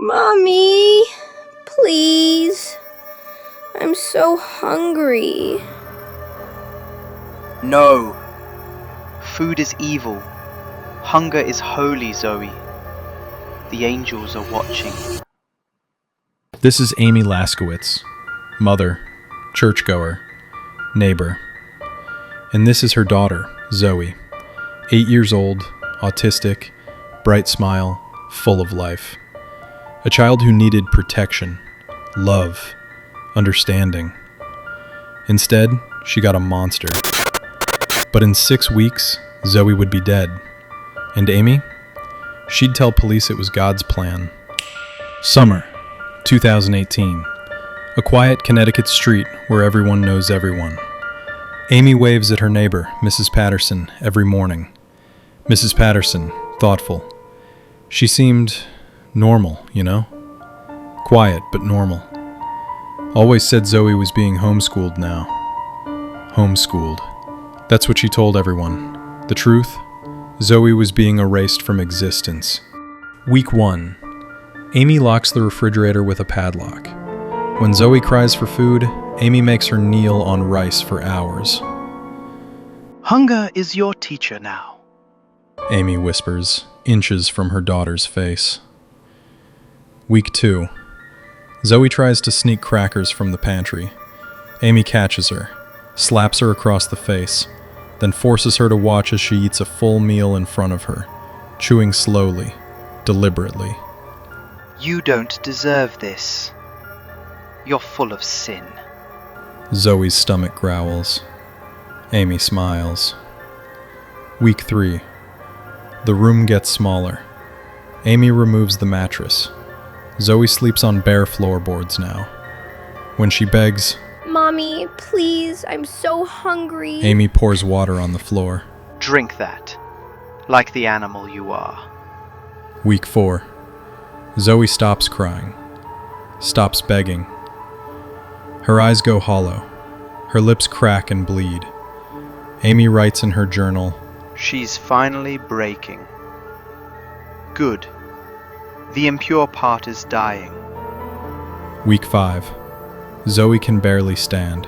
Mommy, please. I'm so hungry. No. Food is evil. Hunger is holy, Zoe. The angels are watching. This is Amy Laskowitz, mother, churchgoer, neighbor. And this is her daughter, Zoe, 8 years old, autistic, bright smile, full of life. A child who needed protection, love, understanding. Instead, she got a monster. But in 6 weeks, Zoe would be dead. And Amy? She'd tell police it was God's plan. Summer, 2018. A quiet Connecticut street where everyone knows everyone. Amy waves at her neighbor, Mrs. Patterson, every morning. Mrs. Patterson, thoughtful. She seemed normal, you know? Quiet, but normal. Always said Zoe was being homeschooled now. Homeschooled. That's what she told everyone. The truth? Zoe was being erased from existence. Week 1. Amy locks the refrigerator with a padlock. When Zoe cries for food, Amy makes her kneel on rice for hours. Hunger is your teacher now. Amy whispers, inches from her daughter's face. Week 2. Zoe tries to sneak crackers from the pantry. Amy catches her, slaps her across the face, then forces her to watch as she eats a full meal in front of her, chewing slowly, deliberately. You don't deserve this. You're full of sin. Zoe's stomach growls. Amy smiles. Week 3. The room gets smaller. Amy removes the mattress. Zoe sleeps on bare floorboards now. When she begs, Mommy, please, I'm so hungry. Amy pours water on the floor. Drink that, like the animal you are. Week 4. Zoe stops crying, stops begging. Her eyes go hollow. Her lips crack and bleed. Amy writes in her journal, She's finally breaking. Good. The impure part is dying. Week 5. Zoe can barely stand.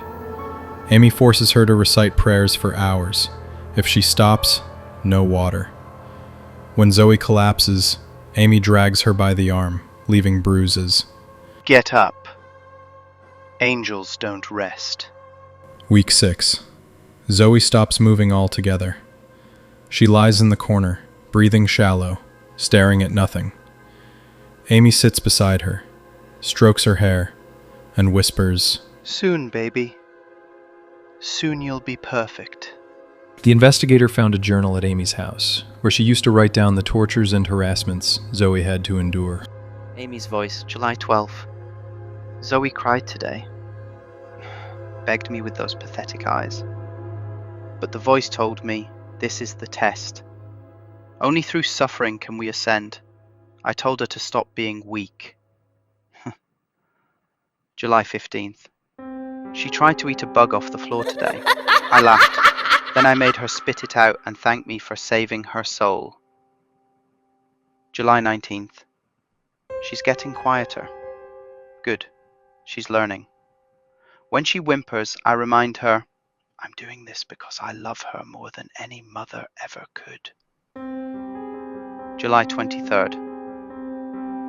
Amy forces her to recite prayers for hours. If she stops, no water. When Zoe collapses, Amy drags her by the arm, leaving bruises. Get up. Angels don't rest. Week 6. Zoe stops moving altogether. She lies in the corner, breathing shallow, staring at nothing. Amy sits beside her, strokes her hair, and whispers, Soon, baby. Soon you'll be perfect. The investigator found a journal at Amy's house, where she used to write down the tortures and harassments Zoe had to endure. Amy's voice, July 12th. Zoe cried today. Begged me with those pathetic eyes. But the voice told me, this is the test. Only through suffering can we ascend. I told her to stop being weak. July 15th. She tried to eat a bug off the floor today. I laughed. Then I made her spit it out and thank me for saving her soul. July 19th. She's getting quieter. Good. She's learning. When she whimpers, I remind her, I'm doing this because I love her more than any mother ever could. July 23rd.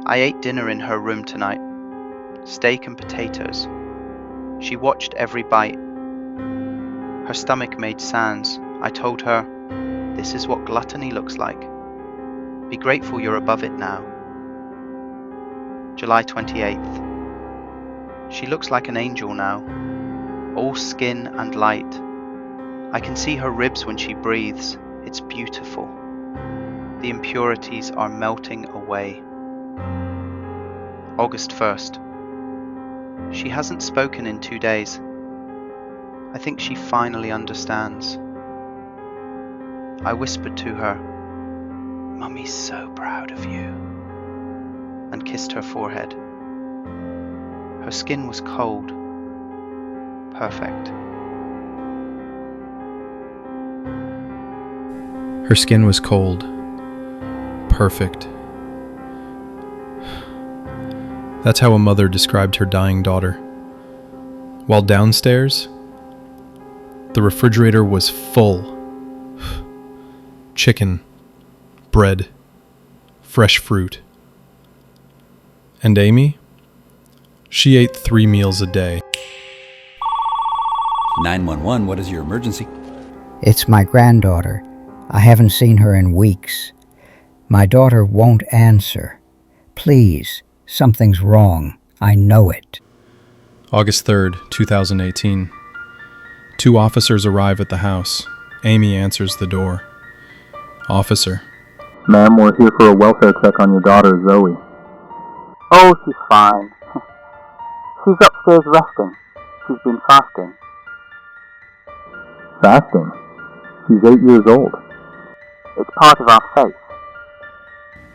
I ate dinner in her room tonight. Steak and potatoes. She watched every bite. Her stomach made sounds. I told her, this is what gluttony looks like. Be grateful you're above it now. July 28th. She looks like an angel now, all skin and light. I can see her ribs when she breathes. It's beautiful. The impurities are melting away. August 1st. She hasn't spoken in 2 days. I think she finally understands. I whispered to her, Mummy's so proud of you, and kissed her forehead. Her skin was cold. Perfect. Her skin was cold. Perfect. That's how a mother described her dying daughter. While downstairs, the refrigerator was full. Chicken, bread, fresh fruit. And Amy? She ate 3 meals a day. 911, what is your emergency? It's my granddaughter. I haven't seen her in weeks. My daughter won't answer. Please, something's wrong. I know it. August 3rd, 2018. 2 officers arrive at the house. Amy answers the door. Officer. Ma'am, we're here for a welfare check on your daughter, Zoe. Oh, she's fine. She's upstairs resting. She's been fasting. Fasting? She's 8 years old. It's part of our faith.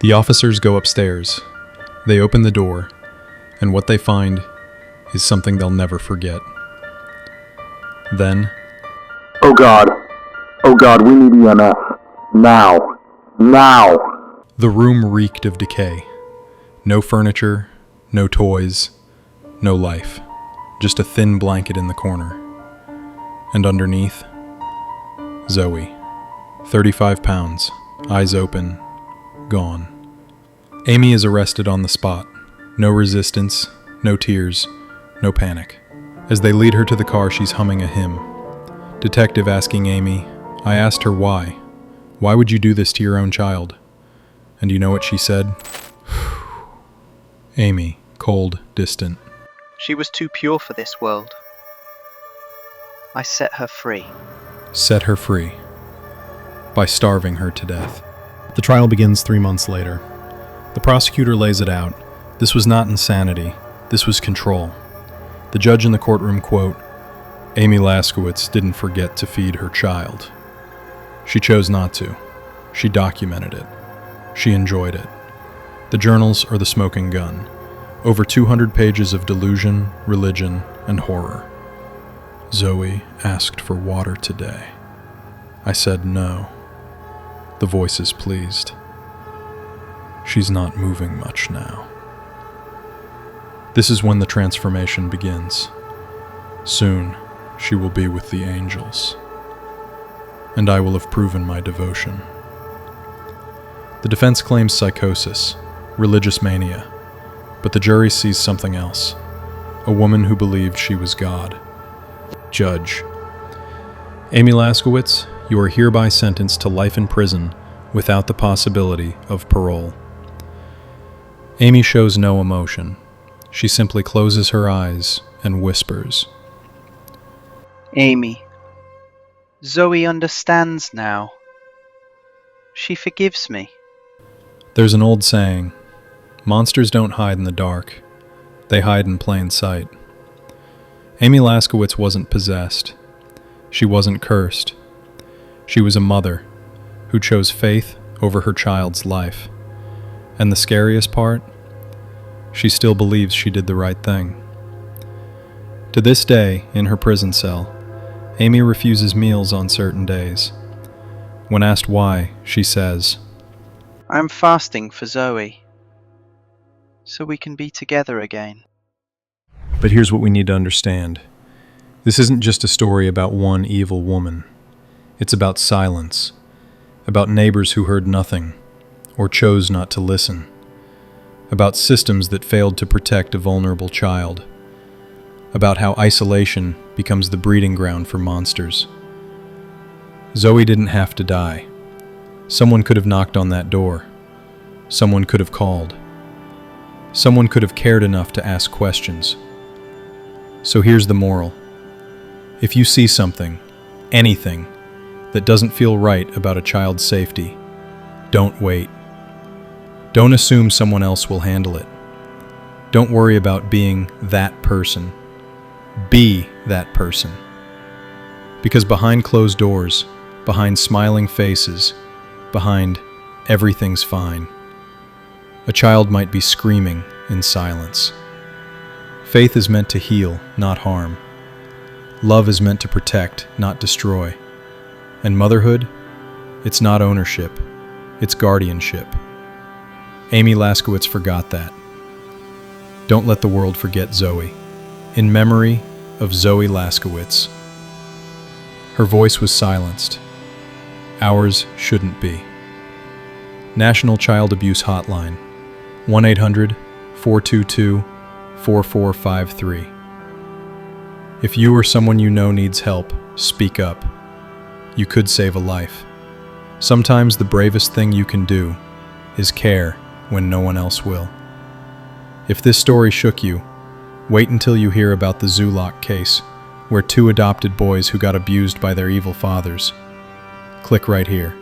The officers go upstairs. They open the door, and what they find is something they'll never forget. Then, Oh God, we need EMS. Now. the room reeked of decay. No furniture, no toys, no life. Just a thin blanket in the corner. And underneath, Zoe, 35 pounds, eyes open, gone. Amy is arrested on the spot. No resistance, no tears, no panic. As they lead her to the car, she's humming a hymn. Detective asking Amy, I asked her why. Why would you do this to your own child? And you know what she said? Amy, cold, distant. She was too pure for this world. I set her free. Set her free. By starving her to death. The trial begins 3 months later. The prosecutor lays it out. This was not insanity. This was control. The judge in the courtroom, quote, Amy Laskowitz didn't forget to feed her child. She chose not to. She documented it. She enjoyed it. The journals are the smoking gun. Over 200 pages of delusion, religion, and horror. Zoe asked for water today. I said no. The voice is pleased. She's not moving much now. This is when the transformation begins. Soon, she will be with the angels. And I will have proven my devotion. The defense claims psychosis, religious mania, but the jury sees something else. A woman who believed she was God. Judge. Amy Laskowitz, you are hereby sentenced to life in prison without the possibility of parole. Amy shows no emotion. She simply closes her eyes and whispers. Amy. Zoe understands now. She forgives me. There's an old saying, monsters don't hide in the dark. They hide in plain sight. Amy Laskowitz wasn't possessed. She wasn't cursed. She was a mother who chose faith over her child's life. And the scariest part, she still believes she did the right thing. To this day, in her prison cell, Amy refuses meals on certain days. When asked why, she says, I'm fasting for Zoe, so we can be together again. But here's what we need to understand. This isn't just a story about one evil woman. It's about silence, about neighbors who heard nothing, or chose not to listen, about systems that failed to protect a vulnerable child, about how isolation becomes the breeding ground for monsters. Zoe didn't have to die. Someone could have knocked on that door. Someone could have called. Someone could have cared enough to ask questions. So here's the moral. If you see something, anything, that doesn't feel right about a child's safety, don't wait. Don't assume someone else will handle it. Don't worry about being that person. Be that person. Because behind closed doors, behind smiling faces, behind everything's fine, a child might be screaming in silence. Faith is meant to heal, not harm. Love is meant to protect, not destroy. And motherhood? It's not ownership. It's guardianship. Amy Laskowitz forgot that. Don't let the world forget Zoe. In memory of Zoe Laskowitz. Her voice was silenced. Ours shouldn't be. National Child Abuse Hotline, 1-800-422-4453. If you or someone you know needs help, speak up. You could save a life. Sometimes the bravest thing you can do is care when no one else will. If this story shook you, wait until you hear about the Zulock case, where 2 adopted boys who got abused by their evil fathers. Click right here.